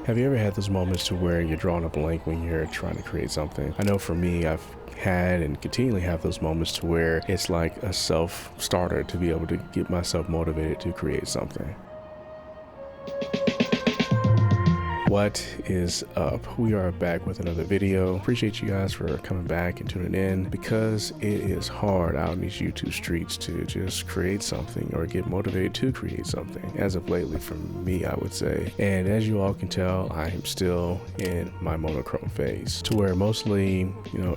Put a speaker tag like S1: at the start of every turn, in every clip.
S1: Have you ever had those moments to where you're drawing a blank when you're trying to create something? I know for me, I've had and continually have those moments to where it's like a self-starter to be able to get myself motivated to create something. What is up? We are back with another video. Appreciate you guys for coming back and tuning in, because it is hard out in these YouTube streets to just create something or get motivated to create something, as of lately for me, I would say. And as you all can tell, I am still in my monochrome phase, to where mostly,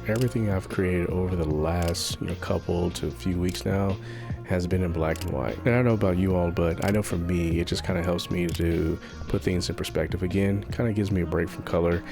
S1: everything I've created over the last, couple to few weeks now has been in black and white. And I don't know about you all, but I know for me, it just kind of helps me to put things in perspective again. Kind of gives me a break from color,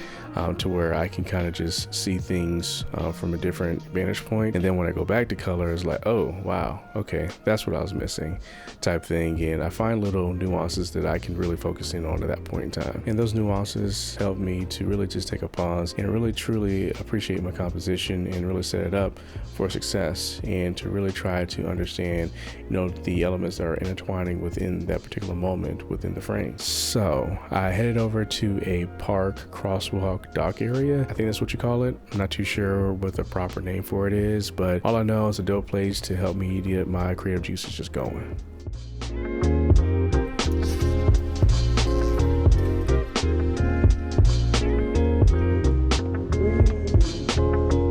S1: to where I can kind of just see things from a different vantage point. And then when I go back to color, it's like, oh, wow, okay, that's what I was missing type thing. And I find little nuances that I can really focus in on at that point in time. And those nuances help me to really just take a pause and really truly appreciate my composition and really set it up for success, and to really try to understand the elements that are intertwining within that particular moment within the frame. So I headed over to a park crosswalk dock area. I think that's what you call it. I'm not too sure what the proper name for it is, but all I know is a dope place to help me get my creative juices just going.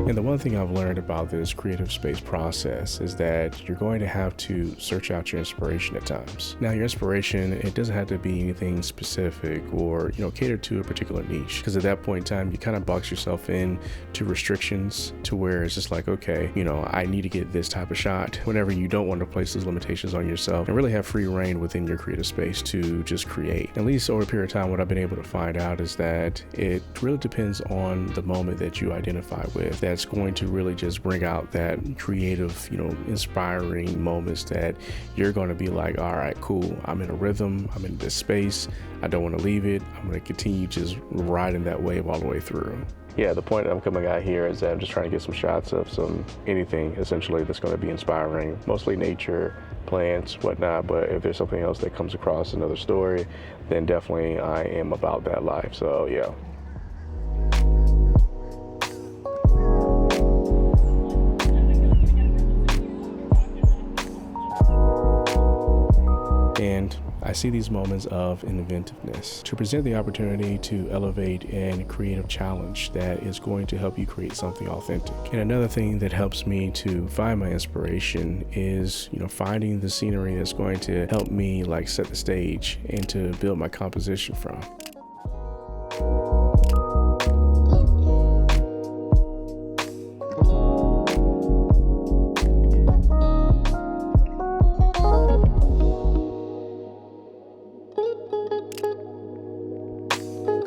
S1: And the one thing I've learned about this creative space process is that you're going to have to search out your inspiration at times. Now, your inspiration, it doesn't have to be anything specific or, cater to a particular niche, because at that point in time, you kind of box yourself in to restrictions, to where it's just like, okay, I need to get this type of shot, whenever you don't want to place those limitations on yourself and really have free reign within your creative space to just create. At least over a period of time, what I've been able to find out is that it really depends on the moment that you identify with. That's going to really just bring out that creative, inspiring moments that you're going to be like, all right, cool, I'm in a rhythm, I'm in this space, I don't want to leave it, I'm going to continue just riding that wave all the way through. Yeah, the point I'm coming out here is that I'm just trying to get some shots of anything essentially that's going to be inspiring, mostly nature, plants, whatnot. But if there's something else that comes across another story, then definitely I am about that life. So yeah. And I see these moments of inventiveness to present the opportunity to elevate and creative challenge that is going to help you create something authentic. And another thing that helps me to find my inspiration is, finding the scenery that's going to help me set the stage and to build my composition from.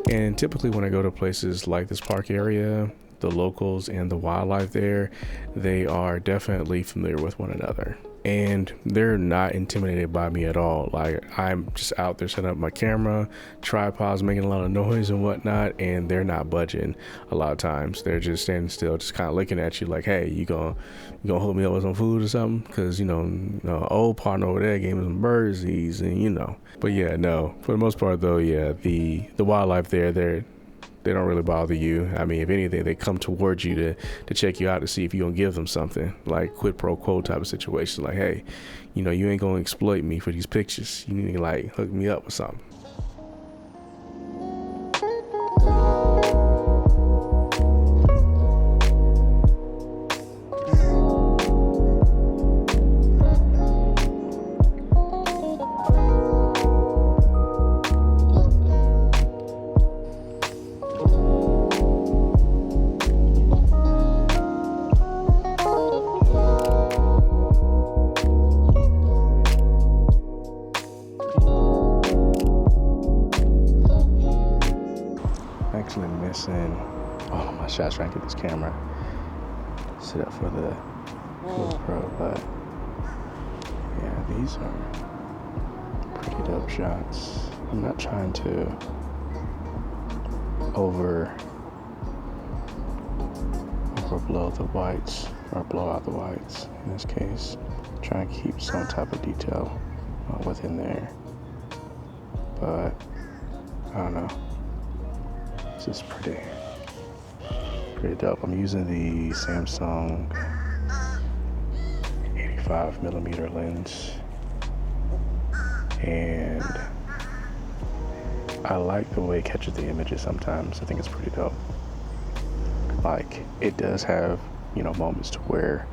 S1: And typically when I go to places like this park area, the locals and the wildlife there, they are definitely familiar with one another. And they're not intimidated by me at all. I'm just out there setting up my camera, tripods, making a lot of noise and whatnot, and they're not budging a lot of times. They're just standing still, just kind of looking at you like, hey, you gonna hook me up with some food or something? Because, old partner over there gave me some birdseeds and, But yeah, no, for the most part though, yeah, the wildlife there, they don't really bother you. I mean, if anything, they come towards you to check you out to see if you're gonna give them something, like quid pro quo type of situation. Like, hey, you ain't gonna exploit me for these pictures. You need to hook me up with something. Actually missing all of my shots trying to get this camera set up for the GoPro, but yeah, these are pretty dope shots. I'm not trying to overblow the whites or blow out the whites in this case. Try and keep some type of detail within there, but I don't know. This is pretty dope. I'm using the Samsung 85mm lens, and I like the way it catches the images sometimes. I think it's pretty dope. Like, it does have, you know, moments to where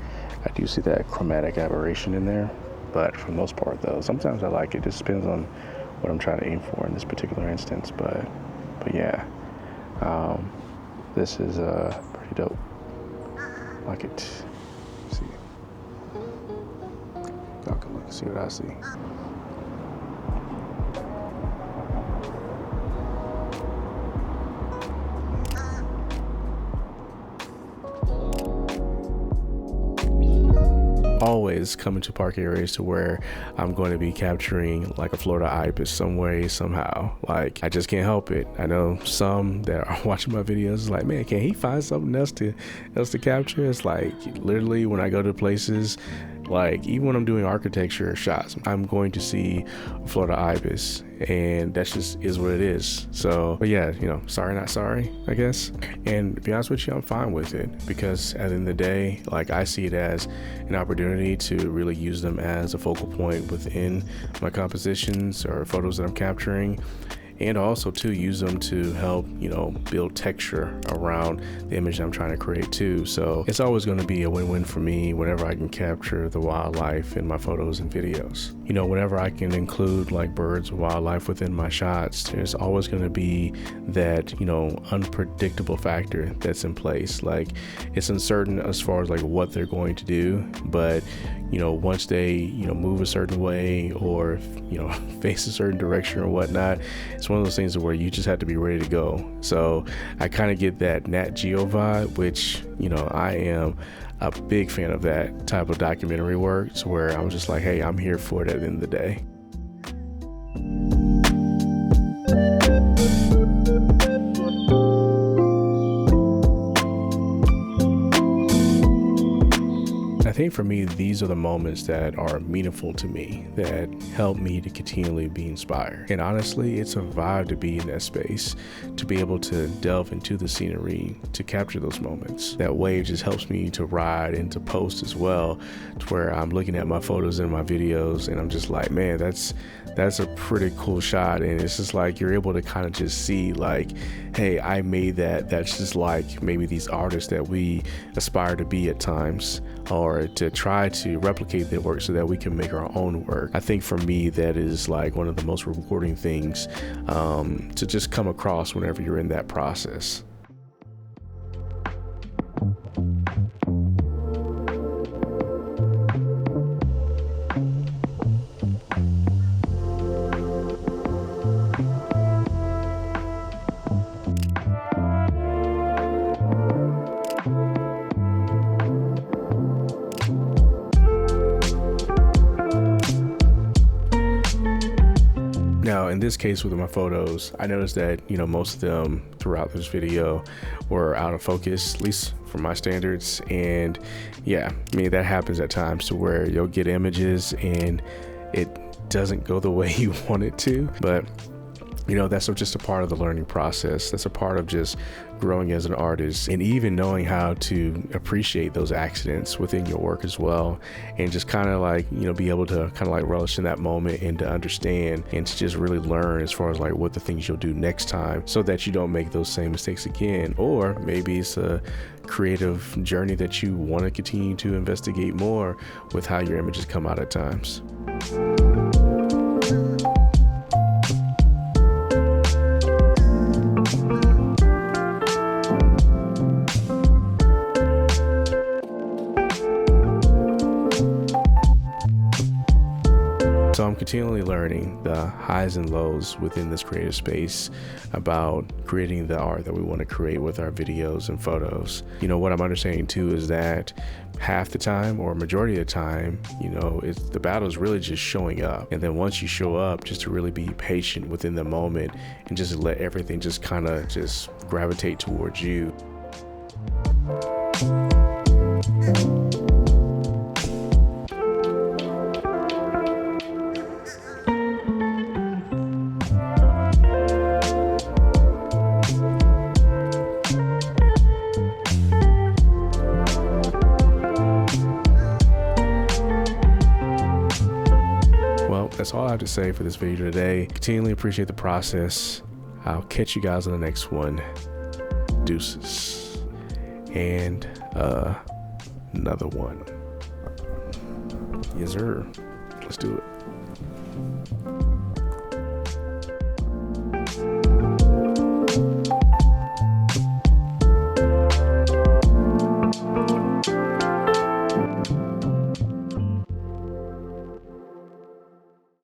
S1: I do see that chromatic aberration in there, but for the most part though, sometimes I like it. It just depends on what I'm trying to aim for in this particular instance, but yeah, this is pretty dope. I like it. Let's see, y'all can look and see what I see. Always coming to park areas to where I'm going to be capturing like a Florida ibis some way, somehow. Like, I just can't help it. I know some that are watching my videos is like, man, can he find something else to capture? It's like, literally, when I go to places, like even when I'm doing architecture shots, I'm going to see Florida ibis, and that's just is what it is. So, but yeah, you know, sorry not sorry, I guess. And to be honest with you, I'm fine with it, because at the end of the day, like, I see it as an opportunity to really use them as a focal point within my compositions or photos that I'm capturing, and also to use them to help, you know, build texture around the image I'm trying to create too. So it's always going to be a win-win for me whenever I can capture the wildlife in my photos and videos. You know, whenever I can include like birds or wildlife within my shots, there's always going to be that, you know, unpredictable factor that's in place. Like, it's uncertain as far as like what they're going to do, but you know, once they, you know, move a certain way or, you know, face a certain direction or whatnot, it's one of those things where you just have to be ready to go. So I kind of get that Nat Geo vibe, which, you know, I am a big fan of that type of documentary work, to where I'm just like, hey, I'm here for it at the end of the day. I think for me, these are the moments that are meaningful to me, that help me to continually be inspired. And honestly, it's a vibe to be in that space, to be able to delve into the scenery, to capture those moments. That wave just helps me to ride and to post as well, to where I'm looking at my photos and my videos and I'm just like, man, that's a pretty cool shot. And it's just like, you're able to kind of just see like, hey, I made that. That's just like maybe these artists that we aspire to be at times, or to try to replicate their work so that we can make our own work. I think for me, that is like one of the most rewarding things to just come across whenever you're in that process. Now, in this case with my photos, I noticed that, you know, most of them throughout this video were out of focus, at least for my standards. And yeah, I mean, that happens at times, to where you'll get images and it doesn't go the way you want it to. But you know, that's just a part of the learning process. That's a part of just growing as an artist, and even knowing how to appreciate those accidents within your work as well, and just kind of like, you know, be able to kind of like relish in that moment and to understand and to just really learn as far as like what the things you'll do next time, so that you don't make those same mistakes again. Or maybe it's a creative journey that you want to continue to investigate more with how your images come out at times. So I'm continually learning the highs and lows within this creative space about creating the art that we want to create with our videos and photos. You know, what I'm understanding too is that half the time, or majority of the time, you know, the battle is really just showing up. And then once you show up, just to really be patient within the moment and just let everything just kind of just gravitate towards you. that's all I have to say for this video today. Continually appreciate the process. I'll catch you guys on the next one. Deuces. And another one. Yes, sir. Let's do it.